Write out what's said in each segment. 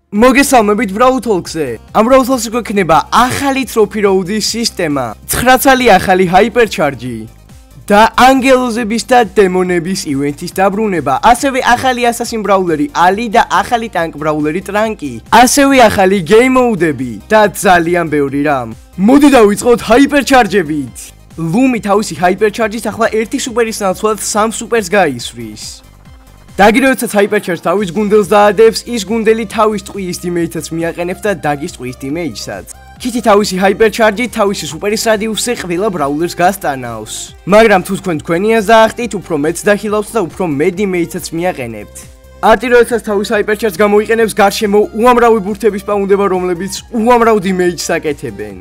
მოგესალმებით Brawl Talks-ზე. ამ Brawl Talks-ში გვექნება ახალი Trophy Road-ის სისტემა, 9 წელი ახალი Hypercharge და ანგელოზების და დემონების ივენთის დაბრუნება, ასევე ახალი Assassin Brawler-ი ალი და ახალი Tank Brawler-ი ტრანკი, ასევე ახალი Game Mode-ები და ძალიან ბევრი რამ. მოდი დავიწყოთ Hypercharge-ებით. ლუმი თავისი Hypercharge-ით ახლა ერთი სუპერის ნაცვლად 3 სუპერს გაისვრის. დაგიროიცათ Hypercharge თავის გუნდელს დაადებს, ის გუნდელი თავის ტყუის დიმეიჯსაც მიაყენებს და დაგის ტყუის დიმეიჯსაც. Kitty თავისი Hypercharge-ით თავისი სუპერის რადიუსზე ყველა ბრაულერს გასტანავს. მაგრამ თუ თქვენი აზახტით, უფრო მეც დახილავს და უფრო მეტ დიმეიჯსაც მიაყენებთ. არტილერიას თავის Hypercharge-ს გამოიყენებს გარშემო უამრავი ბურთების პაუნდება, რომლებიც უამრავ დიმეიჯს აკეთებენ.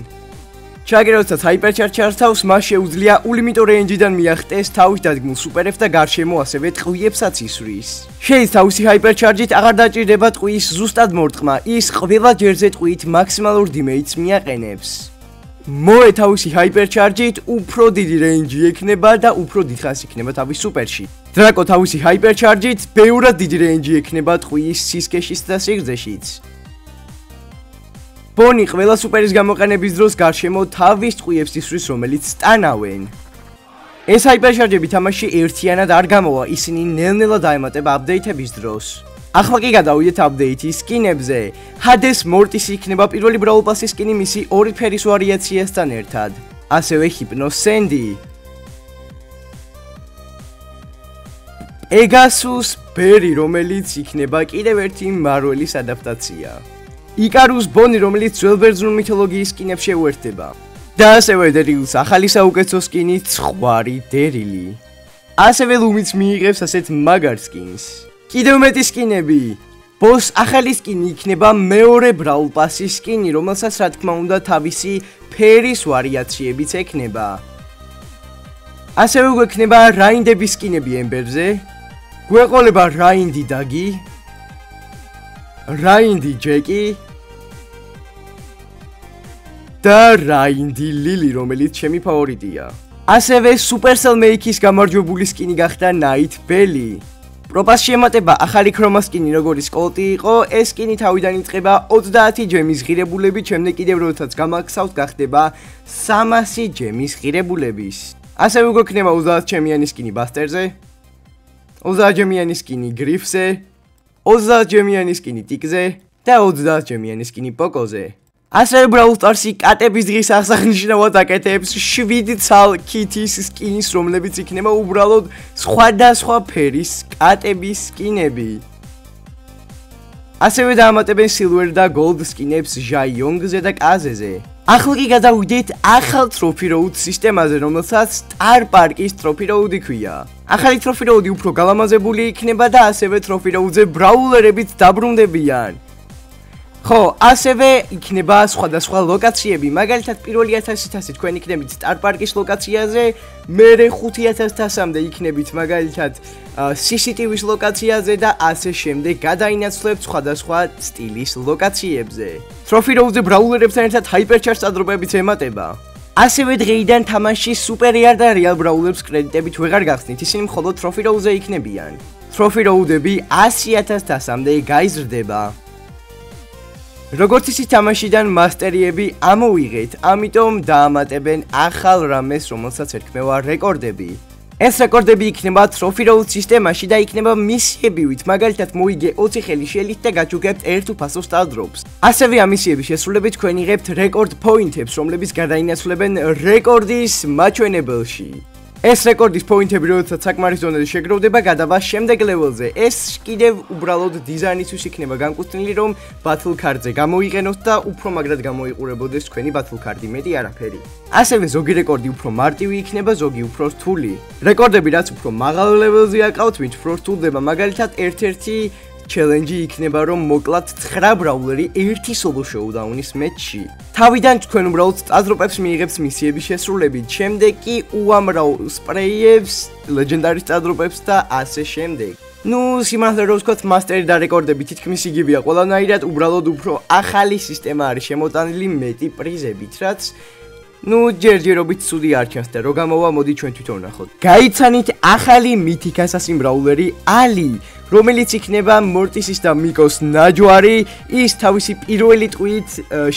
ჩაგეროცათ Hypercharge ართავს, მას შეუძლია ულიმიტო რეინჯიდან მიახტეს თავის დადგმულ სუპერებს და გარშემო ასევე ტყვიებსაც ისვრის. შეიძლება თავისი Hypercharge-ით აღარ დაჭირდება ტყვის ზუსტად მორტყმა, ის ყველა ჯერზე ტყვით მაქსიმალურ დიმეიჯს მიაყენებს. მოე თავისი Hypercharge-ით უფრო დიდი რეინჯი ექნება და უფრო დიდხანს იქნება თავის სუპერში. დრაკო თავისი Hypercharge-ით ბევრად დიდი რეინჯი ექნება ტყვის სისქეშიც და სიგრძეშიც. ბონი ყველა სუპერის გამოყენების დროს გარშემო თავის ტყვიებს ისვრის, რომელიც სტანავენ. ეს Hypercharge-ები თამაში ერთიანად არ გამოვა, ისინი ნელ-ნელა დაემატება აპდეიტების დროს. ახლა კი გადავიდეთ აპდეიტის სკინებზე. Hades Mortis იქნება პირველი Brawl Pass-ის სკინი მისი ორი ფერის ვარიაციასთან ერთად. ასევე Hypno Sandy. Pegasus Berry, რომელიც იქნება კიდევ ერთი მარველის ადაპტაცია. Icarus Bonnie, რომელიც ძველ ბერძნულ მითოლოგიის სკინებს შეუერთდება. და ასევე დერილს ახალი საუკეთესო სკინი ცხვარი დერილი. ასევე ლუმიც მიიღებს ასეთ მაგარ სკინს. კიდევ მეტი სკინები. ბოს ახალი სკინი იქნება მეორე Brawl Pass-ის სკინი, რომელსაც რა თქმა უნდა თავისი ფერის ვარიაციებიც ექნება. ასევე გვექნება რაინდების სკინები ემბერზე. გვეყოლება რაინდი დაგი, რაინდი ჯეკი და რაინდი ლილი, რომელიც ჩემი ფავორიტია. ასევე Supercell Make-ის გამარჯვებული სკინი გახდა Night Belly. პროპასში ემატება ახალი ქრომა სკინი, როგორც კოლტი იყო, ეს სკინი თავიდან იწყება 30 ჯემის ღირებულებით, შემდეგ კიდევ როდესაც გამაგსავთ გახდება 300 ჯემის ღირებულების. ასევე გვექნება 30 ჯემიანი სკინი ბასტერზე, 30 ჯემიანი სკინი გრიფზე, 30 ჯემიანი სკინი ტიკზე და 30 ჯემიანი სკინი პოკოზე. ასევე Brawl Stars-ი კატების დღის აღსანიშნავად აკეთებს 7 ცალ კითის სკინის, რომლებიც იქნება უბრალოდ სხვადასხვა ფერის კატების სკინები. ასევე დაამატებენ Silver და Gold სკინებს ჟაიონგზე და კაზეზე. ახლა კი გადავიდეთ ახალ Trophy Road სისტემაზე, რომელსაც Star Park-ის Trophy Road-ი ქვია. ახალი Trophy Road-ი უფრო გალამაზებული იქნება და ასევე Trophy Road-ზე ბრაულერებით დაბრუნდებიან. ხო, ასევე იქნება სხვადასხვა ლოკაციები, მაგალითად პირველი 1000-ი თქვენ იქნებით Star Park-ის ლოკაციაზე, მერე 5000-ამდე იქნებით მაგალითად CCTV-ის ლოკაციაზე და ასე შემდეგ გადაინაცვლებთ სხვადასხვა სტილის ლოკაციებზე. Trophy Road-ზე ბრაულერებთან ერთად Hypercharge წადრობებიც ემატება. ასევე დღეიდან თამაში Super Rare და Real Brawlers კრედიტებით ვეღარ გახსნით, ისინი მხოლოდ Trophy Road-ზე იქნებიან. Trophy Road-ები 100,000-მდე გაიზრდება. როგორც ისიც თამაშიდან მასტერიები ამოვიღეთ, ამიტომ დაამატებენ ახალ რამეს, რომელსაც ერქმევა რეკორდები. ეს რეკორდები იქნება Trophy Road სისტემაში და იქნება მისიებივით, მაგალითად მოიგე 20 ხელი შელით და გაჩუქებთ 1 უფასო Star Drops. ასევე ამ მისიების შესრულებით თქვენ იღებთ რეკორდ პოინტებს, რომლებიც გადაინაცვლებენ რეკორდის მაჩვენებელში. ეს რეკორდის პოინტები, როდესაც საკმარის დონეზე შეგროვდება, გადავა შემდეგ ლეველზე. ეს კიდევ უბრალოდ დიზაინისთვის იქნება განკუთვნილი, რომ Battle Card-ზე გამოიყენოთ და უფრო მაგრად გამოიყურებოდეს თქვენი Battle Card-ი, მეტი არაფერი. ასევე ზოგი რეკორდი უფრო მარტივი იქნება, ზოგი უფრო რთული. რეკორდები რაც უფრო მაღალ ლეველზე აკავთ, მით უფრო რთულდება. მაგალითად, ერთ-ერთი ჩელენჯი იქნება, რომ მოკლათ 9 ბრაულერი ერთი solo showdown-ის მატჩში. თავიდან თქვენ უბრალოდ სტაზროპებს მიიღებთ მისიების შესრულებით, შემდეგ კი უამრავ სპრეიებს, ლეგენდარის სტაზროპებს და ასე შემდეგ. ნუ, სიმართლე რომ ვთქვათ, მასტერი და რეკორდები თითქმის იგივეა ყველანაირად, უბრალოდ უფრო ახალი სისტემა არის შემოტანილი მეტი პრიზებით, რაც ნუ ჯერჯერობით ცუდი არ ჩანს და რო გამოვა, მოდი ჩვენ თვითონ ნახოთ. გაიცანით ახალი Mythic Assassin Brawler-ი ალი. რომელიც იქნება მორტისის და მიკოს ნაჯვარი. ის თავისი პირველი ტყვით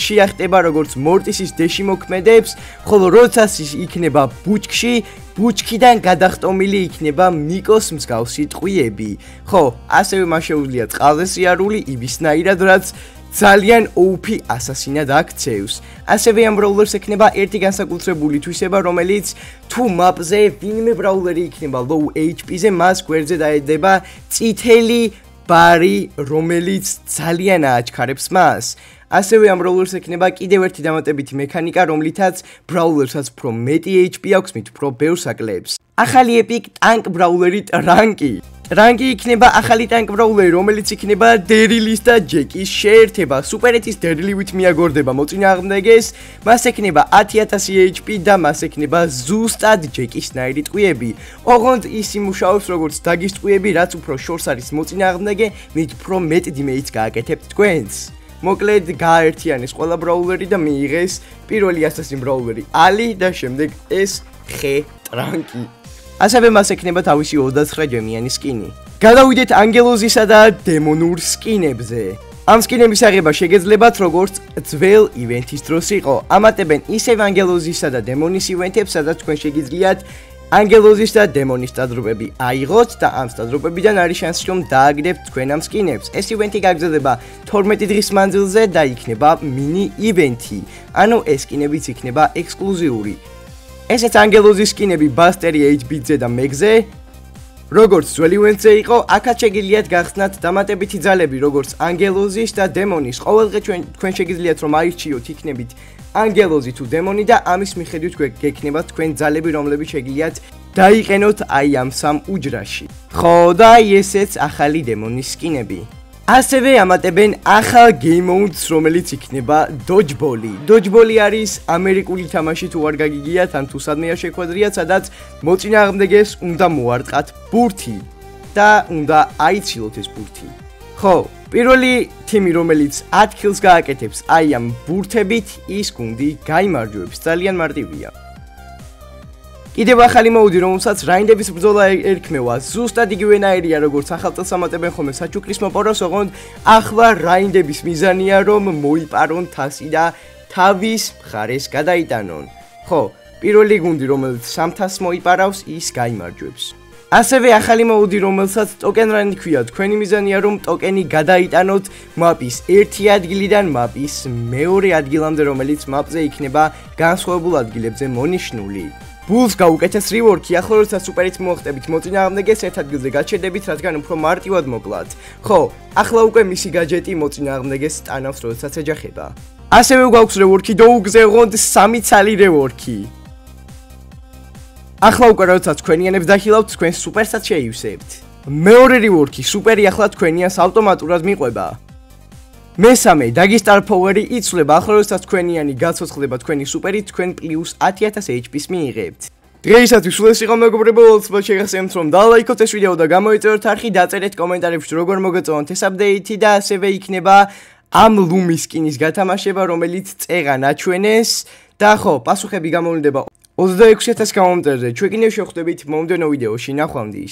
შეახტება როგორც მორტისის დეში მოქმედებს, ხოლო როდესაც ის იქნება ბუჩქში, ბუჩქიდან გადახტომილი იქნება მიკოს მსგავსი ტყვიები. ხო, ასევე მას შეუძლია წყალზე სიარული იბისნაირად, რაც ძალიან OP ასასინად აქცევს. ასევე ამ ბრაულერს ექნება ერთი განსაკუთრებული თვისება, რომელიც თუ მაპზე ვინმე ბრაულერი იქნება low HP-ზე, მას გვერდზე დაედება წითელი ბარი, რომელიც ძალიან ააჩქარებს მას. ასევე ამ ბრაულერს ექნება კიდევ ერთი დამატებითი მექანიკა, რომლითაც ბრაულერსაც უფრო მეტი HP აქვს, მით უფრო ბევრს აკლებს. ახალი epic tank ბრაულერი ტრანკი. ტრანკი იქნება ახალი tank ბრაულერი, რომელიც იქნება დერილის და ჯეკის შეერთება. სუპერეთის დერილივით მიაგორდება მოწინააღმდეგეს, მას ექნება 10000 HP და მას ექნება ზუსტად ჯეკისნაირი ტყვიები. ოღონდ ის იმუშავებს როგორც დაგის ტყვიები, რაც უფრო შორს არის მოწინააღმდეგე, მით უფრო მეტ დიმეიჯს გააკეთებთ თქვენს. მოკლედ გააერთიანეს ყველა ბრაულერი და მიიღეს პირველი ასასინ ბრაულერი ალი და შემდეგ ეს ხე ტრანკი. ასევე მას ექნება თავისი 29 ჯემიანი სკინი. გადავიდეთ ანგელოზისა და დემონურ სკინებზე. ამ სკინების აღება შეგეძლებათ როგორც ძველ ივენთის დროს იყო. ამატებენ ისევ ანგელოზისა და დემონის ივენთებს, სადაც თქვენ შეგიძლიათ ანგელოზის და დემონის სტადროპები აიღოთ და ამ სტადროპებიდან არის შანსი რომ დააგდებთ თქვენ ამ სკინებს. ეს ივენთი გაგრძელდება 12 დღის მანძილზე და იქნება მინი ივენთი. ანუ ეს სკინებიც იქნება ექსკლუზიური. ესეც ანგელოზის სკინები ბასტერი HB-ზე და მეგზე. როგორც ძველი ივენთზე იყო, აქაც შეგიძლიათ გახსნათ დამატებითი ძალები, როგორც ანგელოზის და დემონის. ყოველდღე თქვენ შეგიძლიათ რომ აირჩიოთ იქნებით ანგელოზი თუ დემონი და ამის მიხედვით გექნებათ თქვენ ძალები, რომლებიც შეგიძლიათ დაიყენოთ აი ამ სამ უჯრაში. ხო და ესეც ახალი დემონის სკინები. ასევე ამატებენ ახალ game modes, რომელიც იქნება dodgeball-ი. Dodgeball-ი არის ამერიკული თამაში, თუ არ გაგიგიათ, ან თუ სადმე არ შეხვედრიათ, სადაც მოწინააღმდეგეს უნდა მოარტყათ ბურთი და უნდა აიცილოთ ეს ბურთი. ხო, პირველი თიმი, რომელიც 10 kills გააკეთებს აი ამ ბურთებით, ის გუნდი გაიმარჯვებს. ძალიან მარტივია. კიდევ ახალი მოუდი, რომელსაც რაინდების ბრძოლა ერქმევა, ზუსტად იგივენაირია, როგორც ახალ წელს ამატებენ ხოლმე საჩუქრის მოპარვას, ოღონდ ახლა რაინდების მიზანია, რომ მოიპარონ თასი და თავის მხარეს გადაიტანონ. ხო, პირველი გუნდი, რომელიც 300-ს მოიპარავს, ის გაიმარჯვებს. ასევე ახალი მოუდი, რომელსაც ტოკენ რანი ქვია, თქვენი მიზანია, რომ ტოკენი გადაიტანოთ მაპის ერთი ადგილიდან მაპის მეორე ადგილამდე, რომელიც მაპზე იქნება განსხვავებულ ადგილებზე მონიშნული. ბულს გაუკეთეს რივორკი, ახლა როდესაც სუპერით მოახტებით მოწინააღმდეგეს ერთ ადგილზე გაჩერდებით, რადგან უფრო მარტივად მოკლათ. ხო, ახლა უკვე მისი გაჯეტი მოწინააღმდეგეს ტანავს, როდესაც ეჯახება. ასევე გვაქვს რივორკი და უგზეღონდ 3 ცალი რივორკი. ახლა უკვე როდესაც თქვენიანებს დახილავთ, თქვენ სუპერსაც შეივსებთ. მეორე რივორკი, სუპერი ახლა თქვენიანს ავტომატურად მიყვება. მესამე, დაგის star power-ი იცვლება, ახლა როდესაც თქვენიანი გაცოცხლდება თქვენი სუპერი, თქვენ პლუს 10000 HP-ს მიიღებთ. დღეისათვის სულ ეს იყო მეგობრებო, ოცბად შეგახსენებთ რომ დალაიქოთ ეს ვიდეო და გამოიწეროთ არხი, დაწერეთ კომენტარებში როგორ მოგეწონათ ეს აპდეიტი და ასევე იქნება ამ ლუმის სკინის გათამაშება, რომელიც წეღა ნაჩვენეს და ხო, პასუხები გამოვლინდება 26000 კომენტარზე. ჩვენ კიდევ შევხვდებით მომდევნო ვიდეოში, ნახვამდის.